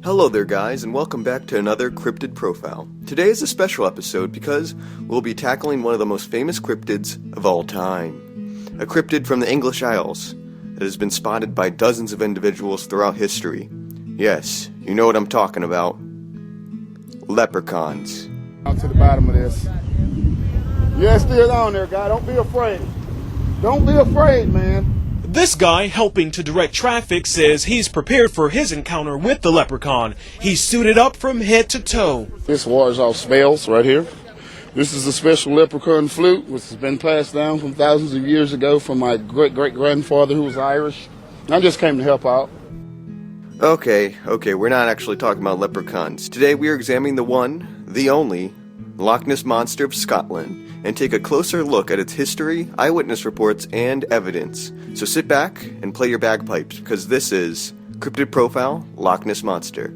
Hello there guys, and welcome back to another Cryptid Profile. Today is a special episode because we'll be tackling one of the most famous cryptids of all time. A cryptid from the English Isles that has been spotted by dozens of individuals throughout history. Yes, you know what I'm talking about. Leprechauns. Down to the bottom of this. Yeah, still on there, guy. Don't be afraid. Don't be afraid, man. This guy, helping to direct traffic, says he's prepared for his encounter with the leprechaun. He's suited up from head to toe. This wars off spells right here. This is a special leprechaun flute, which has been passed down from thousands of years ago from my great-great-grandfather who was Irish. I just came to help out. Okay, we're not actually talking about leprechauns. Today we are examining the one, the only, Loch Ness Monster of Scotland, and take a closer look at its history, eyewitness reports, and evidence. So sit back and play your bagpipes, because this is Cryptid Profile, Loch Ness Monster.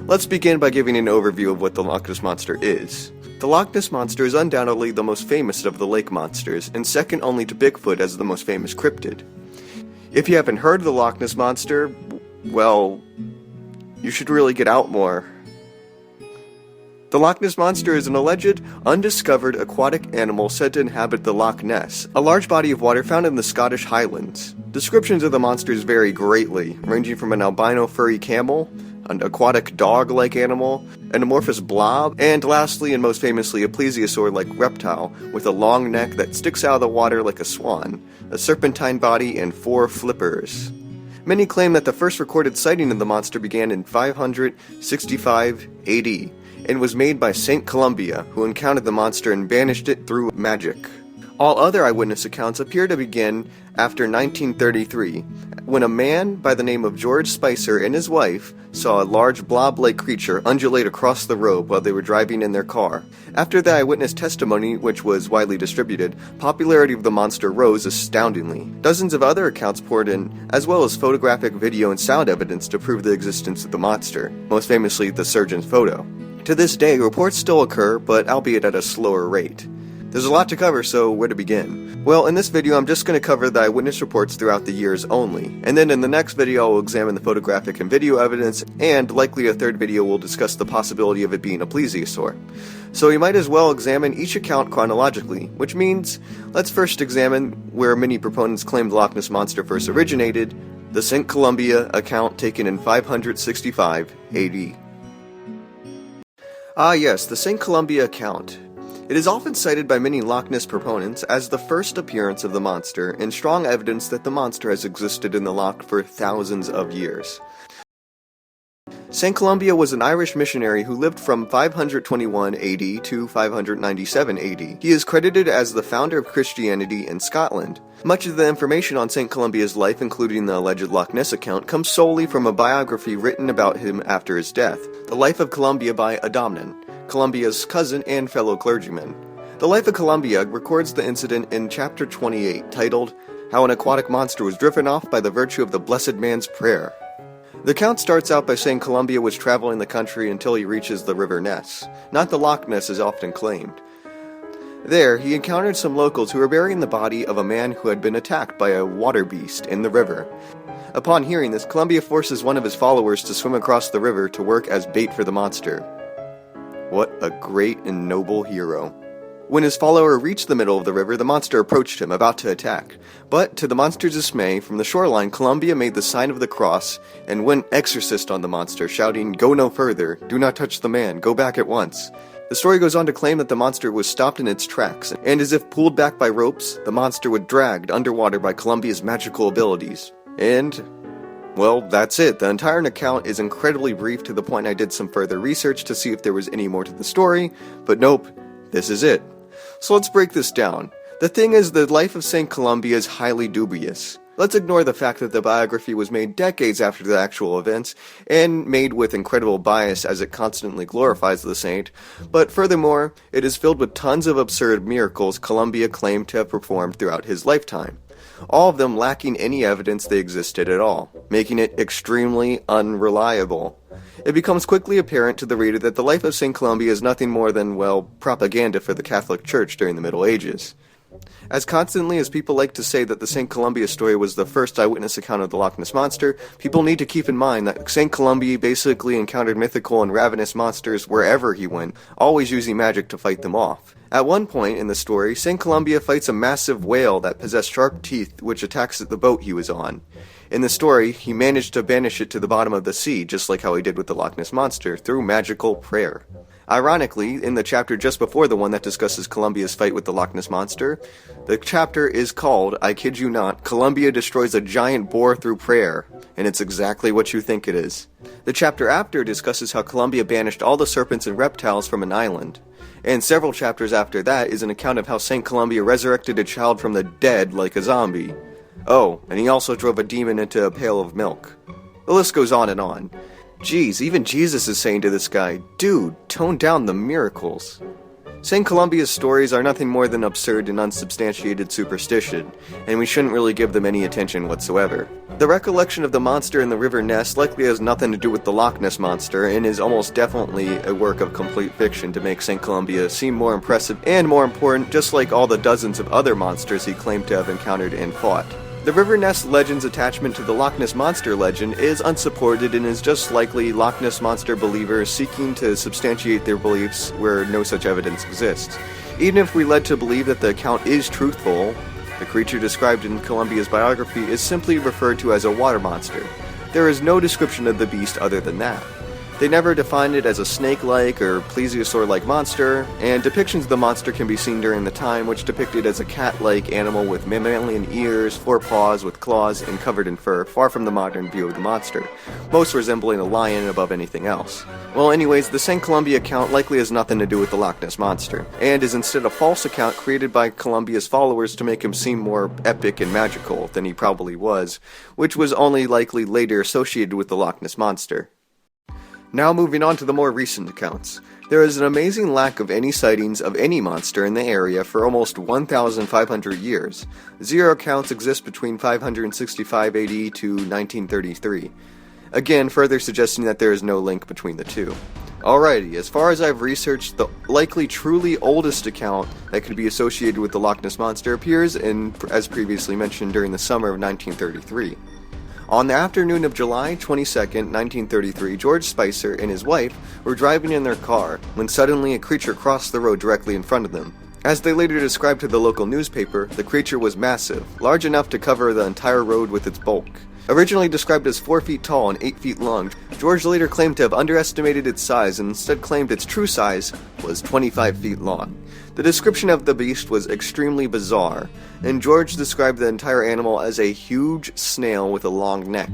Let's begin by giving an overview of what the Loch Ness Monster is. The Loch Ness Monster is undoubtedly the most famous of the lake monsters, and second only to Bigfoot as the most famous cryptid. If you haven't heard of the Loch Ness Monster, well, you should really get out more. The Loch Ness Monster is an alleged, undiscovered aquatic animal said to inhabit the Loch Ness, a large body of water found in the Scottish Highlands. Descriptions of the monsters vary greatly, ranging from an albino furry camel, an aquatic dog-like animal, an amorphous blob, and lastly and most famously a plesiosaur-like reptile with a long neck that sticks out of the water like a swan, a serpentine body, and 4 flippers. Many claim that the first recorded sighting of the monster began in 565 AD, and was made by Saint Columba, who encountered the monster and banished it through magic. All other eyewitness accounts appear to begin after 1933, when a man by the name of George Spicer and his wife saw a large blob-like creature undulate across the road while they were driving in their car. After the eyewitness testimony, which was widely distributed, popularity of the monster rose astoundingly. Dozens of other accounts poured in, as well as photographic, video, and sound evidence to prove the existence of the monster, most famously the surgeon's photo. To this day, reports still occur, but albeit at a slower rate. There's a lot to cover, so where to begin? Well, in this video I'm just going to cover the eyewitness reports throughout the years only, and then in the next video I will examine the photographic and video evidence, and likely a third video will discuss the possibility of it being a plesiosaur. So you might as well examine each account chronologically, which means let's first examine where many proponents claim the Loch Ness Monster first originated, the St. Columba account taken in 565 AD. Ah yes, the St. Columba account. It is often cited by many Loch Ness proponents as the first appearance of the monster and strong evidence that the monster has existed in the loch for thousands of years. St. Columba was an Irish missionary who lived from 521 AD to 597 AD. He is credited as the founder of Christianity in Scotland. Much of the information on St. Columba's life, including the alleged Loch Ness account, comes solely from a biography written about him after his death, The Life of Columba by Adamnan, Columba's cousin and fellow clergyman. The Life of Columba records the incident in chapter 28, titled, How an Aquatic Monster Was Driven Off by the Virtue of the Blessed Man's Prayer. The account starts out by saying Columba was traveling the country until he reaches the River Ness, not the Loch Ness as often claimed. There, he encountered some locals who were burying the body of a man who had been attacked by a water beast in the river. Upon hearing this, Columba forces one of his followers to swim across the river to work as bait for the monster. What a great and noble hero. When his follower reached the middle of the river, the monster approached him, about to attack. But, to the monster's dismay, from the shoreline, Columba made the sign of the cross and went exorcist on the monster, shouting, Go no further, do not touch the man, go back at once. The story goes on to claim that the monster was stopped in its tracks, and as if pulled back by ropes, the monster was dragged underwater by Columba's magical abilities. And, well, that's it. The entire account is incredibly brief to the point I did some further research to see if there was any more to the story, but nope, this is it. So let's break this down. The thing is, the life of St. Columba is highly dubious. Let's ignore the fact that the biography was made decades after the actual events, and made with incredible bias as it constantly glorifies the saint, but furthermore, it is filled with tons of absurd miracles Columba claimed to have performed throughout his lifetime, all of them lacking any evidence they existed at all, making it extremely unreliable. It becomes quickly apparent to the reader that the life of St. Columba is nothing more than, well, propaganda for the Catholic Church during the Middle Ages. As constantly as people like to say that the St. Columbia story was the first eyewitness account of the Loch Ness Monster, people need to keep in mind that St. Columbia basically encountered mythical and ravenous monsters wherever he went, always using magic to fight them off. At one point in the story, St. Columbia fights a massive whale that possessed sharp teeth which attacks the boat he was on. In the story, he managed to banish it to the bottom of the sea, just like how he did with the Loch Ness Monster, through magical prayer. Ironically, in the chapter just before the one that discusses Columbia's fight with the Loch Ness Monster, the chapter is called, I kid you not, Columbia Destroys a Giant Boar Through Prayer, and it's exactly what you think it is. The chapter after discusses how Columbia banished all the serpents and reptiles from an island. And several chapters after that is an account of how St. Columbia resurrected a child from the dead like a zombie. Oh, and he also drove a demon into a pail of milk. The list goes on and on. Geez, even Jesus is saying to this guy, dude, tone down the miracles. St. Columbia's stories are nothing more than absurd and unsubstantiated superstition, and we shouldn't really give them any attention whatsoever. The recollection of the monster in the River Ness likely has nothing to do with the Loch Ness Monster, and is almost definitely a work of complete fiction to make St. Columbia seem more impressive and more important, just like all the dozens of other monsters he claimed to have encountered and fought. The River Ness legend's attachment to the Loch Ness Monster legend is unsupported and is just likely Loch Ness Monster believers seeking to substantiate their beliefs where no such evidence exists. Even if we led to believe that the account is truthful, the creature described in Columbia's biography is simply referred to as a water monster. There is no description of the beast other than that. They never defined it as a snake-like or plesiosaur-like monster, and depictions of the monster can be seen during the time, which depicted as a cat-like animal with mammalian ears, 4 paws with claws, and covered in fur, far from the modern view of the monster, most resembling a lion above anything else. Well, anyways, the St. Columbia account likely has nothing to do with the Loch Ness Monster, and is instead a false account created by Columbia's followers to make him seem more epic and magical than he probably was, which was only likely later associated with the Loch Ness Monster. Now moving on to the more recent accounts. There is an amazing lack of any sightings of any monster in the area for almost 1,500 years. 0 accounts exist between 565 AD to 1933. Again, further suggesting that there is no link between the two. Alrighty, as far as I've researched, the likely truly oldest account that could be associated with the Loch Ness Monster appears in, as previously mentioned, during the summer of 1933. On the afternoon of July 22nd, 1933, George Spicer and his wife were driving in their car when suddenly a creature crossed the road directly in front of them. As they later described to the local newspaper, the creature was massive, large enough to cover the entire road with its bulk. Originally described as 4 feet tall and 8 feet long, George later claimed to have underestimated its size and instead claimed its true size was 25 feet long. The description of the beast was extremely bizarre, and George described the entire animal as a huge snail with a long neck.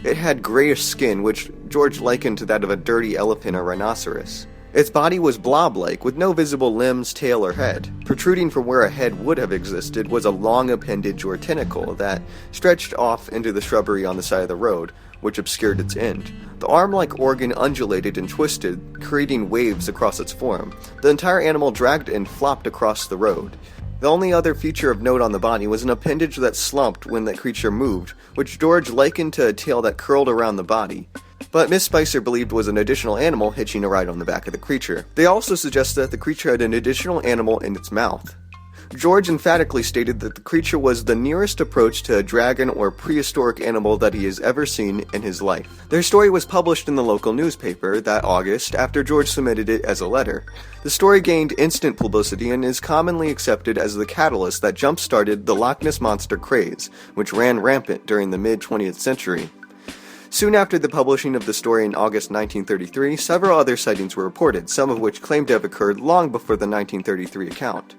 It had grayish skin, which George likened to that of a dirty elephant or rhinoceros. Its body was blob-like, with no visible limbs, tail, or head. Protruding from where a head would have existed was a long appendage or tentacle that stretched off into the shrubbery on the side of the road, which obscured its end. The arm-like organ undulated and twisted, creating waves across its form. The entire animal dragged and flopped across the road. The only other feature of note on the body was an appendage that slumped when the creature moved, which George likened to a tail that curled around the body. But Miss Spicer believed was an additional animal hitching a ride on the back of the creature. They also suggested that the creature had an additional animal in its mouth. George emphatically stated that the creature was the nearest approach to a dragon or prehistoric animal that he has ever seen in his life. Their story was published in the local newspaper that August after George submitted it as a letter. The story gained instant publicity and is commonly accepted as the catalyst that jump-started the Loch Ness Monster craze, which ran rampant during the mid-20th century. Soon after the publishing of the story in August 1933, several other sightings were reported, some of which claimed to have occurred long before the 1933 account.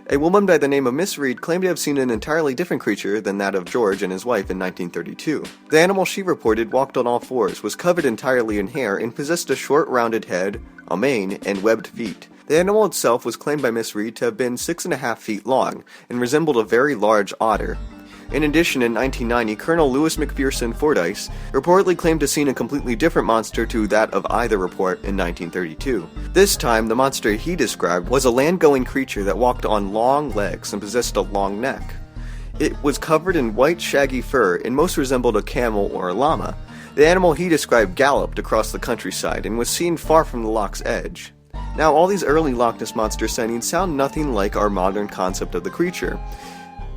A woman by the name of Miss Reed claimed to have seen an entirely different creature than that of George and his wife in 1932. The animal she reported walked on all fours, was covered entirely in hair, and possessed a short rounded head, a mane, and webbed feet. The animal itself was claimed by Miss Reed to have been 6.5 feet long, and resembled a very large otter. In addition, in 1990, Colonel Lewis McPherson Fordyce reportedly claimed to have seen a completely different monster to that of either report in 1932. This time, the monster he described was a land-going creature that walked on long legs and possessed a long neck. It was covered in white shaggy fur and most resembled a camel or a llama. The animal he described galloped across the countryside and was seen far from the loch's edge. Now, all these early Loch Ness Monster sightings sound nothing like our modern concept of the creature.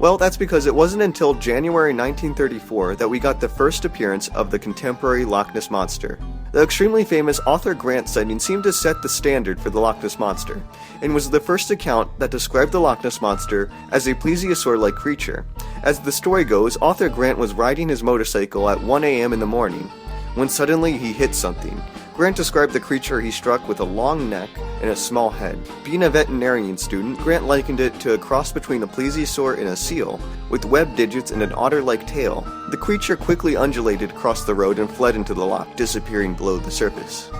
Well, that's because it wasn't until January 1934 that we got the first appearance of the contemporary Loch Ness Monster. The extremely famous Arthur Grant sighting seemed to set the standard for the Loch Ness Monster, and was the first account that described the Loch Ness Monster as a plesiosaur-like creature. As the story goes, Arthur Grant was riding his motorcycle at 1 a.m. in the morning, when suddenly he hit something. Grant described the creature he struck with a long neck and a small head. Being a veterinarian student, Grant likened it to a cross between a plesiosaur and a seal, with webbed digits and an otter-like tail. The creature quickly undulated across the road and fled into the loch, disappearing below the surface.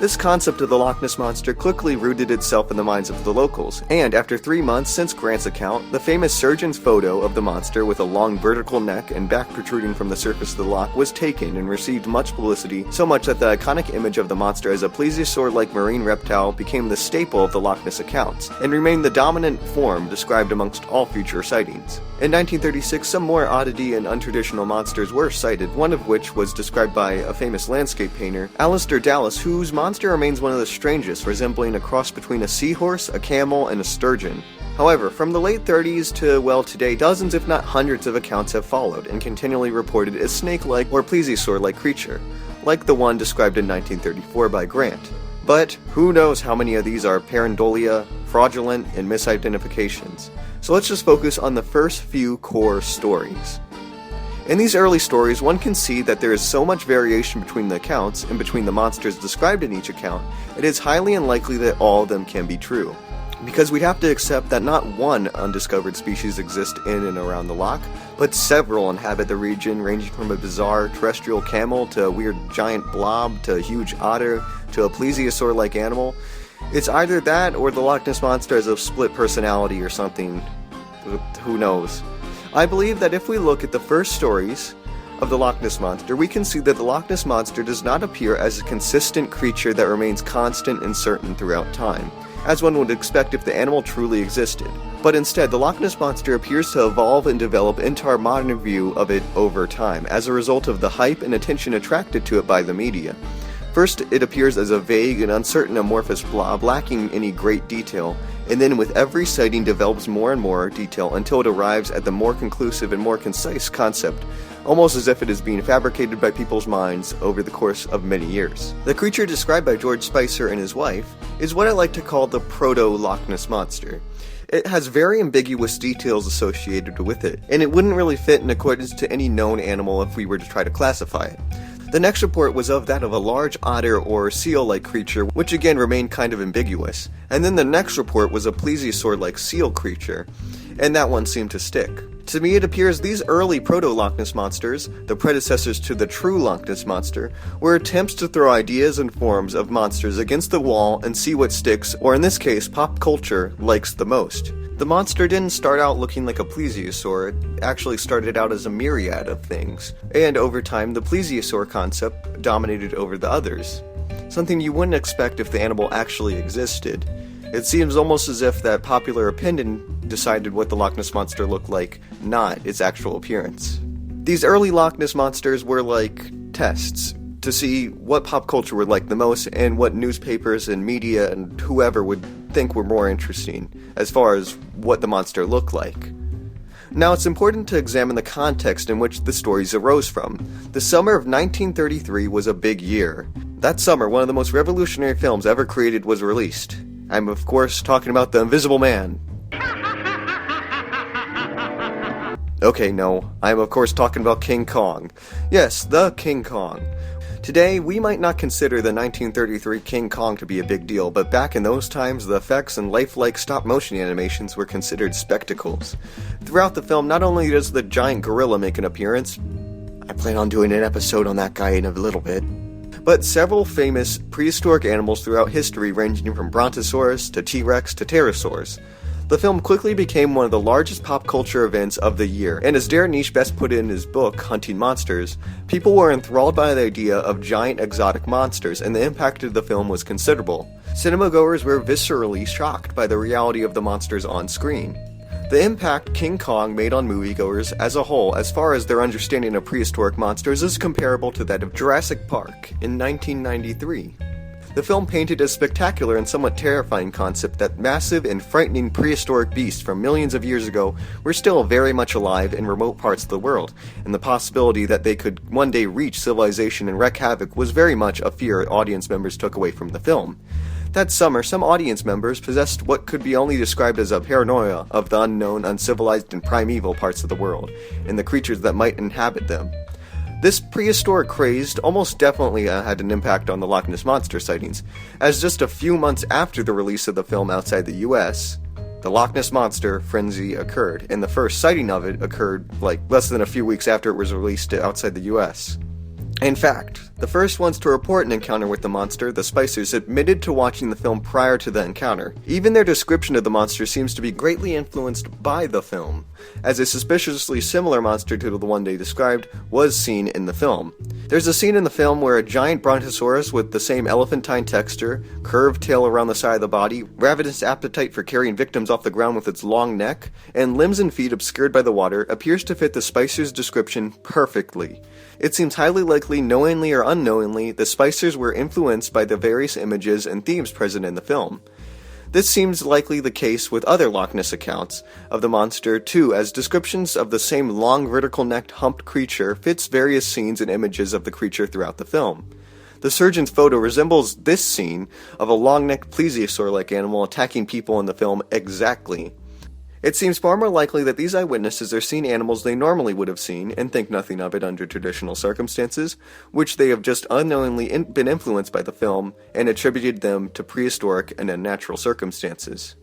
This concept of the Loch Ness Monster quickly rooted itself in the minds of the locals, and after 3 months since Grant's account, the famous surgeon's photo of the monster with a long vertical neck and back protruding from the surface of the loch was taken and received much publicity, so much that the iconic image of the monster as a plesiosaur-like marine reptile became the staple of the Loch Ness accounts, and remained the dominant form described amongst all future sightings. In 1936, some more oddity and untraditional monsters were sighted, one of which was described by a famous landscape painter, Alasdair Dallas, whose monster remains one of the strangest, resembling a cross between a seahorse, a camel, and a sturgeon. However, from the late 30s to, well, today, dozens if not hundreds of accounts have followed and continually reported a snake-like or plesiosaur-like creature, like the one described in 1934 by Grant. But who knows how many of these are pareidolia, fraudulent, and misidentifications. So let's just focus on the first few core stories. In these early stories, one can see that there is so much variation between the accounts and between the monsters described in each account, it is highly unlikely that all of them can be true. Because we have to accept that not one undiscovered species exists in and around the loch, but several inhabit the region, ranging from a bizarre terrestrial camel to a weird giant blob to a huge otter to a plesiosaur-like animal. It's either that or the Loch Ness Monster has a split personality or something. Who knows? I believe that if we look at the first stories of the Loch Ness Monster, we can see that the Loch Ness Monster does not appear as a consistent creature that remains constant and certain throughout time, as one would expect if the animal truly existed. But instead, the Loch Ness Monster appears to evolve and develop into our modern view of it over time, as a result of the hype and attention attracted to it by the media. First, it appears as a vague and uncertain amorphous blob lacking any great detail, and then with every sighting develops more and more detail until it arrives at the more conclusive and more concise concept, almost as if it is being fabricated by people's minds over the course of many years. The creature described by George Spicer and his wife is what I like to call the proto-Loch Ness Monster. It has very ambiguous details associated with it, and it wouldn't really fit in accordance to any known animal if we were to try to classify it. The next report was of that of a large otter or seal-like creature, which again remained kind of ambiguous. And then the next report was a plesiosaur-like seal creature, and that one seemed to stick. To me, it appears these early proto-Loch Ness monsters, the predecessors to the true Loch Ness Monster, were attempts to throw ideas and forms of monsters against the wall and see what sticks, or in this case, pop culture, likes the most. The monster didn't start out looking like a plesiosaur, it actually started out as a myriad of things. And over time, the plesiosaur concept dominated over the others. Something you wouldn't expect if the animal actually existed. It seems almost as if that popular opinion decided what the Loch Ness Monster looked like, not its actual appearance. These early Loch Ness Monsters were like tests to see what pop culture would like the most and what newspapers and media and whoever would think were more interesting as far as what the monster looked like. Now, it's important to examine the context in which the stories arose from. The summer of 1933 was a big year. That summer, one of the most revolutionary films ever created was released. I'm, of course, talking about The Invisible Man. Okay, no, I'm, of course, talking about King Kong. Yes, the King Kong. Today, we might not consider the 1933 King Kong to be a big deal, but back in those times, the effects and lifelike stop-motion animations were considered spectacles. Throughout the film, not only does the giant gorilla make an appearance, I plan on doing an episode on that guy in a little bit, but several famous prehistoric animals throughout history ranging from Brontosaurus to T-Rex to pterosaurs. The film quickly became one of the largest pop culture events of the year, and as Darren Naish best put it in his book, Hunting Monsters, people were enthralled by the idea of giant exotic monsters, and the impact of the film was considerable. Cinema-goers were viscerally shocked by the reality of the monsters on screen. The impact King Kong made on moviegoers as a whole, as far as their understanding of prehistoric monsters, is comparable to that of Jurassic Park in 1993. The film painted a spectacular and somewhat terrifying concept that massive and frightening prehistoric beasts from millions of years ago were still very much alive in remote parts of the world, and the possibility that they could one day reach civilization and wreak havoc was very much a fear audience members took away from the film. That summer, some audience members possessed what could be only described as a paranoia of the unknown, uncivilized, and primeval parts of the world, and the creatures that might inhabit them. This prehistoric craze almost definitely had an impact on the Loch Ness Monster sightings, as just a few months after the release of the film outside the US, the Loch Ness Monster frenzy occurred, and the first sighting of it occurred less than a few weeks after it was released outside the US. In fact, the first ones to report an encounter with the monster, the Spicers, admitted to watching the film prior to the encounter. Even their description of the monster seems to be greatly influenced by the film, as a suspiciously similar monster to the one they described was seen in the film. There's a scene in the film where a giant brontosaurus with the same elephantine texture, curved tail around the side of the body, ravenous appetite for carrying victims off the ground with its long neck, and limbs and feet obscured by the water appears to fit the Spicers' description perfectly. It seems highly likely, knowingly or unknowingly, the Spicers were influenced by the various images and themes present in the film. This seems likely the case with other Loch Ness accounts of the monster too, as descriptions of the same long vertical-necked humped creature fits various scenes and images of the creature throughout the film. The surgeon's photo resembles this scene of a long-necked plesiosaur-like animal attacking people in the film exactly. It seems far more likely that these eyewitnesses are seeing animals they normally would have seen and think nothing of it under traditional circumstances, which they have just unknowingly been influenced by the film and attributed them to prehistoric and unnatural circumstances.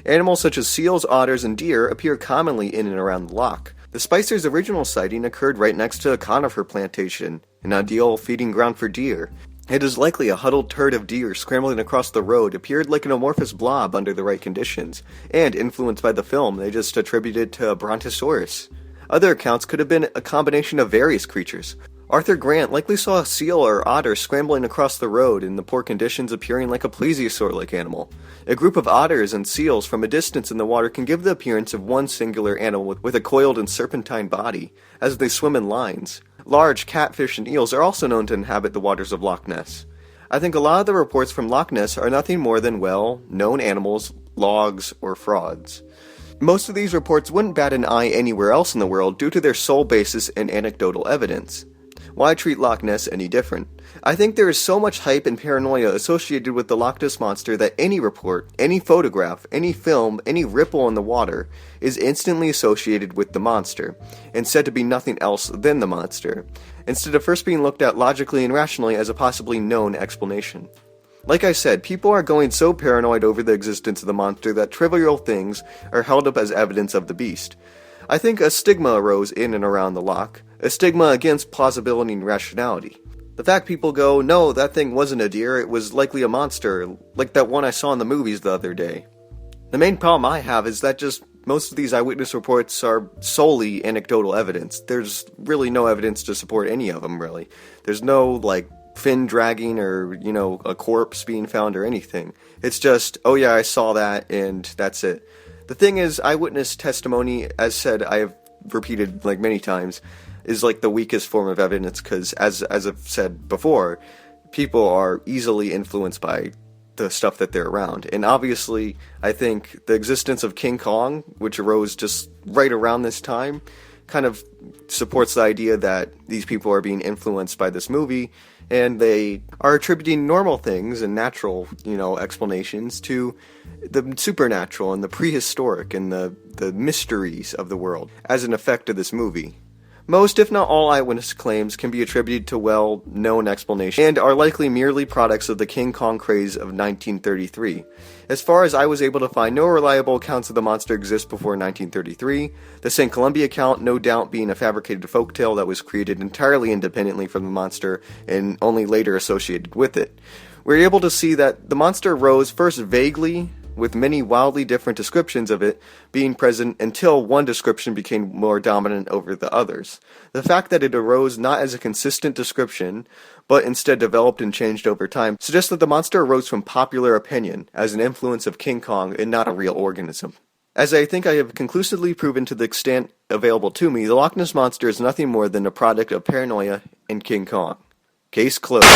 Animals such as seals, otters, and deer appear commonly in and around the loch. The Spicers' original sighting occurred right next to a conifer plantation, an ideal feeding ground for deer. It is likely a huddled herd of deer scrambling across the road appeared like an amorphous blob under the right conditions, and influenced by the film, they just attributed to a brontosaurus. Other accounts could have been a combination of various creatures. Arthur Grant likely saw a seal or otter scrambling across the road in the poor conditions appearing like a plesiosaur-like animal. A group of otters and seals from a distance in the water can give the appearance of one singular animal with a coiled and serpentine body, as they swim in lines. Large catfish and eels are also known to inhabit the waters of Loch Ness. I think a lot of the reports from Loch Ness are nothing more than known animals, logs, or frauds. Most of these reports wouldn't bat an eye anywhere else in the world due to their sole basis in anecdotal evidence. Why treat Loch Ness any different? I think there is so much hype and paranoia associated with the Loch Ness Monster that any report, any photograph, any film, any ripple in the water is instantly associated with the monster, and said to be nothing else than the monster, instead of first being looked at logically and rationally as a possibly known explanation. Like I said, people are going so paranoid over the existence of the monster that trivial things are held up as evidence of the beast. I think a stigma arose in and around the loch, a stigma against plausibility and rationality. The fact people go, no, that thing wasn't a deer, it was likely a monster, like that one I saw in the movies the other day. The main problem I have is that just most of these eyewitness reports are solely anecdotal evidence. There's really no evidence to support any of them, really. There's no, fin dragging or, a corpse being found or anything. It's just, oh yeah, I saw that, and that's it. The thing is, eyewitness testimony, as said, I have repeated many times, is the weakest form of evidence because, as I've said before, people are easily influenced by the stuff that they're around. And obviously, I think the existence of King Kong, which arose just right around this time, kind of supports the idea that these people are being influenced by this movie, and they are attributing normal things and natural, explanations to the supernatural and the prehistoric and the mysteries of the world as an effect of this movie. Most, if not all, eyewitness claims can be attributed to well-known explanations and are likely merely products of the King Kong craze of 1933. As far as I was able to find, no reliable accounts of the monster exist before 1933, the St. Columbia account no doubt being a fabricated folktale that was created entirely independently from the monster and only later associated with it. We're able to see that the monster arose first vaguely, with many wildly different descriptions of it being present until one description became more dominant over the others. The fact that it arose not as a consistent description, but instead developed and changed over time, suggests that the monster arose from popular opinion as an influence of King Kong and not a real organism. As I think I have conclusively proven to the extent available to me, the Loch Ness Monster is nothing more than a product of paranoia and King Kong. Case closed.